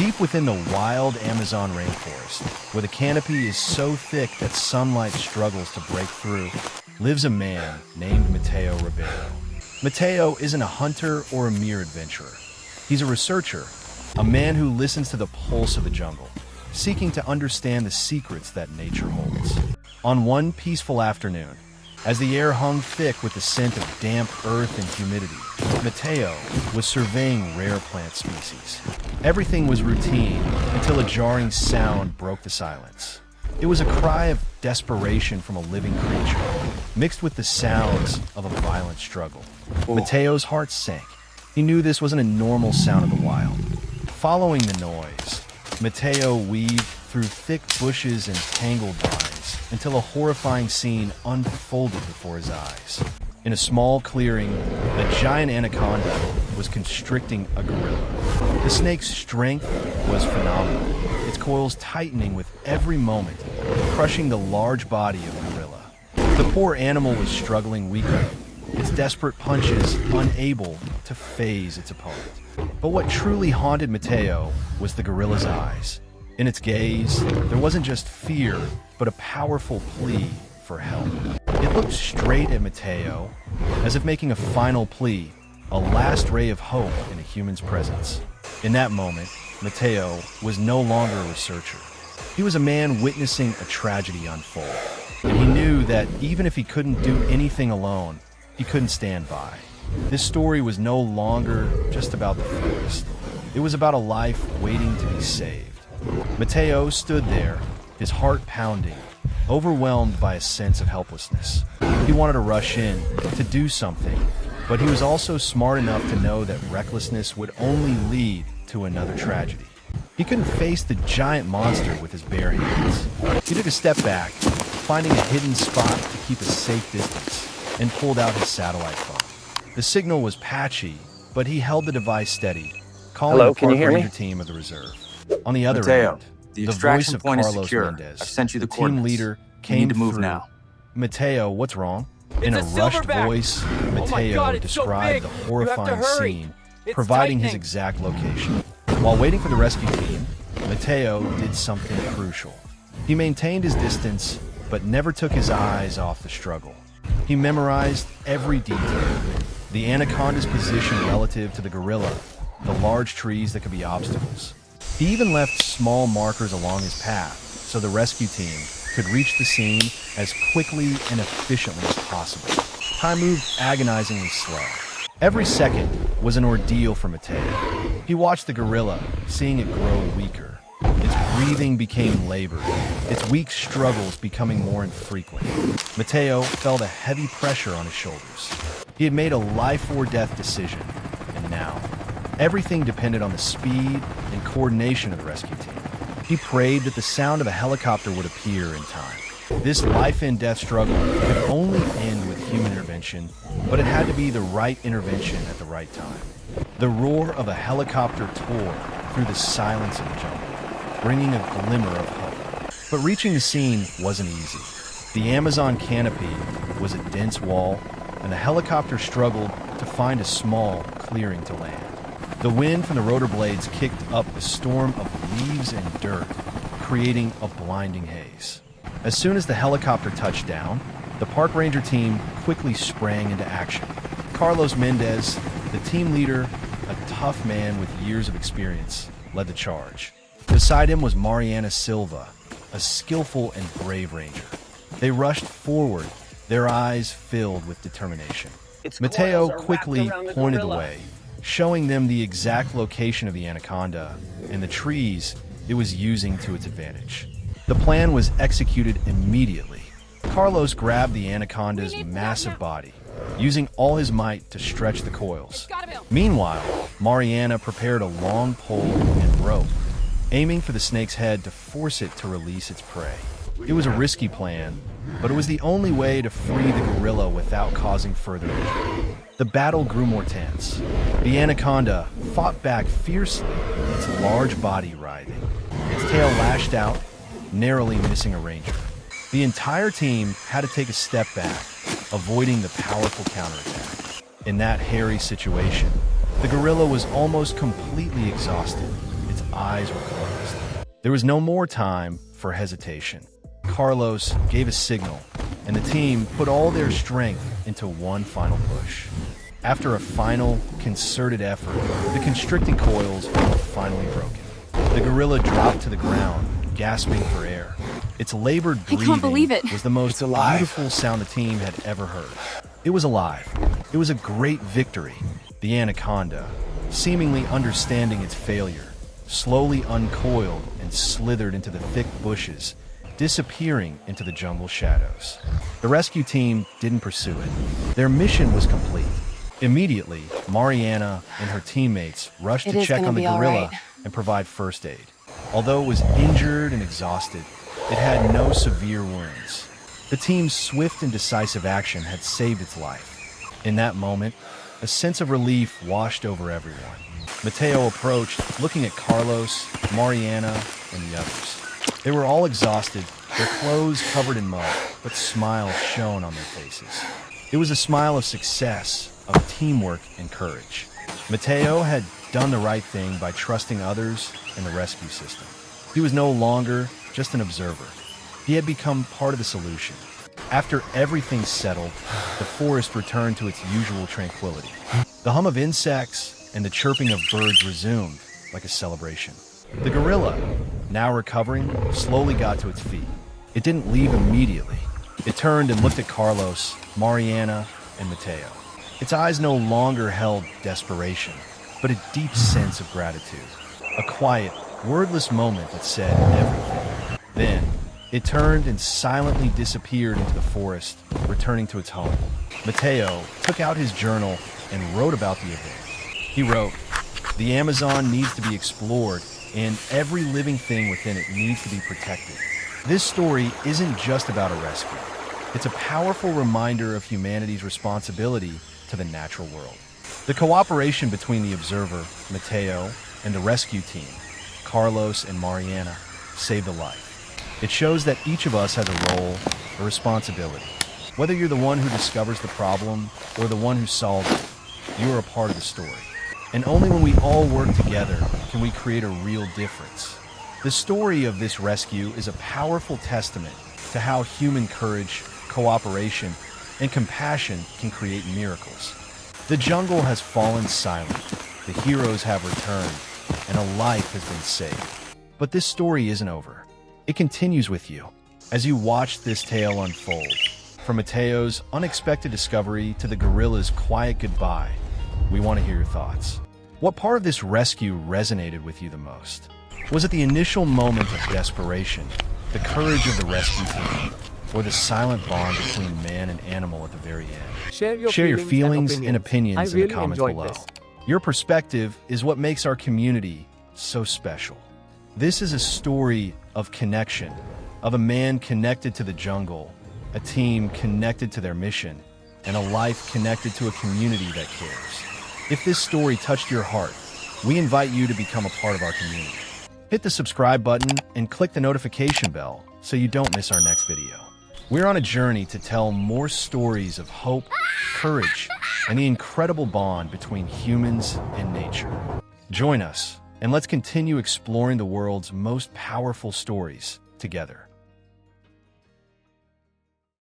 Deep within the wild Amazon rainforest, where the canopy is so thick that sunlight struggles to break through, lives a man named Mateo Ribeiro. Mateo isn't a hunter or a mere adventurer. He's a researcher, a man who listens to the pulse of the jungle, seeking to understand the secrets that nature holds. On one peaceful afternoon, as the air hung thick with the scent of damp earth and humidity, Mateo was surveying rare plant species. Everything was routine until a jarring sound broke the silence. It was a cry of desperation from a living creature, mixed with the sounds of a violent struggle. Mateo's heart sank. He knew this wasn't a normal sound of the wild. Following the noise, Mateo weaved through thick bushes and tangled vines until a horrifying scene unfolded before his eyes. In a small clearing, a giant anaconda was constricting a gorilla. The snake's strength was phenomenal, its coils tightening with every moment, crushing the large body of the gorilla. The poor animal was struggling weakly, its desperate punches unable to phase its opponent. But what truly haunted Mateo was the gorilla's eyes. In its gaze, there wasn't just fear, but a powerful plea for help. It looked straight at Mateo, as if making a final plea, a last ray of hope in a human's presence. In that moment, Mateo was no longer a researcher. He was a man witnessing a tragedy unfold. And he knew that even if he couldn't do anything alone, he couldn't stand by. This story was no longer just about the forest. It was about a life waiting to be saved. Mateo stood there, his heart pounding, overwhelmed by a sense of helplessness. He wanted to rush in, to do something, but he was also smart enough to know that recklessness would only lead to another tragedy. He couldn't face the giant monster with his bare hands. He took a step back, finding a hidden spot to keep a safe distance, and pulled out his satellite phone. The signal was patchy, but he held the device steady, calling the park ranger team of the reserve. On the other end, the voice of Carlos Mendez, I've sent you the team leader, came through. Mateo, what's wrong? In a rushed voice, Mateo described the horrifying scene, providing his exact location. While waiting for the rescue team, Mateo did something crucial. He maintained his distance, but never took his eyes off the struggle. He memorized every detail. The anaconda's position relative to the gorilla, the large trees that could be obstacles. He even left small markers along his path so the rescue team could reach the scene as quickly and efficiently as possible. Time moved agonizingly slow. Every second was an ordeal for Mateo. He watched the gorilla, seeing it grow weaker. Its breathing became labored, its weak struggles becoming more infrequent. Mateo felt a heavy pressure on his shoulders. He had made a life-or-death decision, and now everything depended on the speed and coordination of the rescue team. He prayed that the sound of a helicopter would appear in time. This life-and-death struggle could only end with human intervention, but it had to be the right intervention at the right time. The roar of a helicopter tore through the silence of the jungle, bringing a glimmer of hope. But reaching the scene wasn't easy. The Amazon canopy was a dense wall, and the helicopter struggled to find a small clearing to land. The wind from the rotor blades kicked up a storm of leaves and dirt, creating a blinding haze. As soon as the helicopter touched down, the park ranger team quickly sprang into action. Carlos Mendez, the team leader, a tough man with years of experience, led the charge. Beside him was Mariana Silva, a skillful and brave ranger. They rushed forward, their eyes filled with determination. Mateo quickly pointed the way, showing them the exact location of the anaconda and the trees it was using to its advantage. The plan was executed immediately. Carlos grabbed the anaconda's massive body, using all his might to stretch the coils. Meanwhile, Mariana prepared a long pole and rope, aiming for the snake's head to force it to release its prey. It was a risky plan, but it was the only way to free the gorilla without causing further injury. The battle grew more tense. The anaconda fought back fiercely, its large body writhing. Its tail lashed out, narrowly missing a ranger. The entire team had to take a step back, avoiding the powerful counterattack. In that hairy situation, the gorilla was almost completely exhausted, its eyes were closed. There was no more time for hesitation. Carlos gave a signal, and the team put all their strength into one final push. After a final, concerted effort, the constricting coils were finally broken. The gorilla dropped to the ground, gasping for air. Its labored breathing I can't believe it. was the most beautiful sound the team had ever heard. It was alive. It was a great victory. The anaconda, seemingly understanding its failure, slowly uncoiled and slithered into the thick bushes, disappearing into the jungle shadows. The rescue team didn't pursue it. Their mission was complete. Immediately, Mariana and her teammates rushed to check on the gorilla and provide first aid. Although it was injured and exhausted, it had no severe wounds. The team's swift and decisive action had saved its life. In that moment, a sense of relief washed over everyone. Mateo approached, looking at Carlos, Mariana, and the others. They were all exhausted, their clothes covered in mud, but smiles shone on their faces. It was a smile of success, of teamwork and courage. Mateo had done the right thing by trusting others and the rescue system. He was no longer just an observer. He had become part of the solution. After everything settled, the forest returned to its usual tranquility. The hum of insects and the chirping of birds resumed like a celebration. The gorilla, now recovering, slowly got to its feet. It didn't leave immediately. It turned and looked at Carlos, Mariana, and Mateo. Its eyes no longer held desperation, but a deep sense of gratitude. A quiet, wordless moment that said everything. Then, it turned and silently disappeared into the forest, returning to its home. Mateo took out his journal and wrote about the event. He wrote, "The Amazon needs to be explored, and every living thing within it needs to be protected." This story isn't just about a rescue. It's a powerful reminder of humanity's responsibility to the natural world. The cooperation between the observer, Mateo, and the rescue team, Carlos and Mariana, saved a life. It shows that each of us has a role, a responsibility. Whether you're the one who discovers the problem or the one who solves it, you are a part of the story. And only when we all work together can we create a real difference. The story of this rescue is a powerful testament to how human courage, cooperation, and compassion can create miracles. The jungle has fallen silent, the heroes have returned, and a life has been saved. But this story isn't over. It continues with you as you watch this tale unfold. From Mateo's unexpected discovery to the gorilla's quiet goodbye, we want to hear your thoughts. What part of this rescue resonated with you the most? Was it the initial moment of desperation, the courage of the rescue team, or the silent bond between man and animal at the very end? Share your feelings and opinions in the comments below. Your perspective is what makes our community so special. This is a story of connection, of a man connected to the jungle, a team connected to their mission, and a life connected to a community that cares. If this story touched your heart, we invite you to become a part of our community. Hit the subscribe button and click the notification bell so you don't miss our next video. We're on a journey to tell more stories of hope, courage, and the incredible bond between humans and nature. Join us, and let's continue exploring the world's most powerful stories together.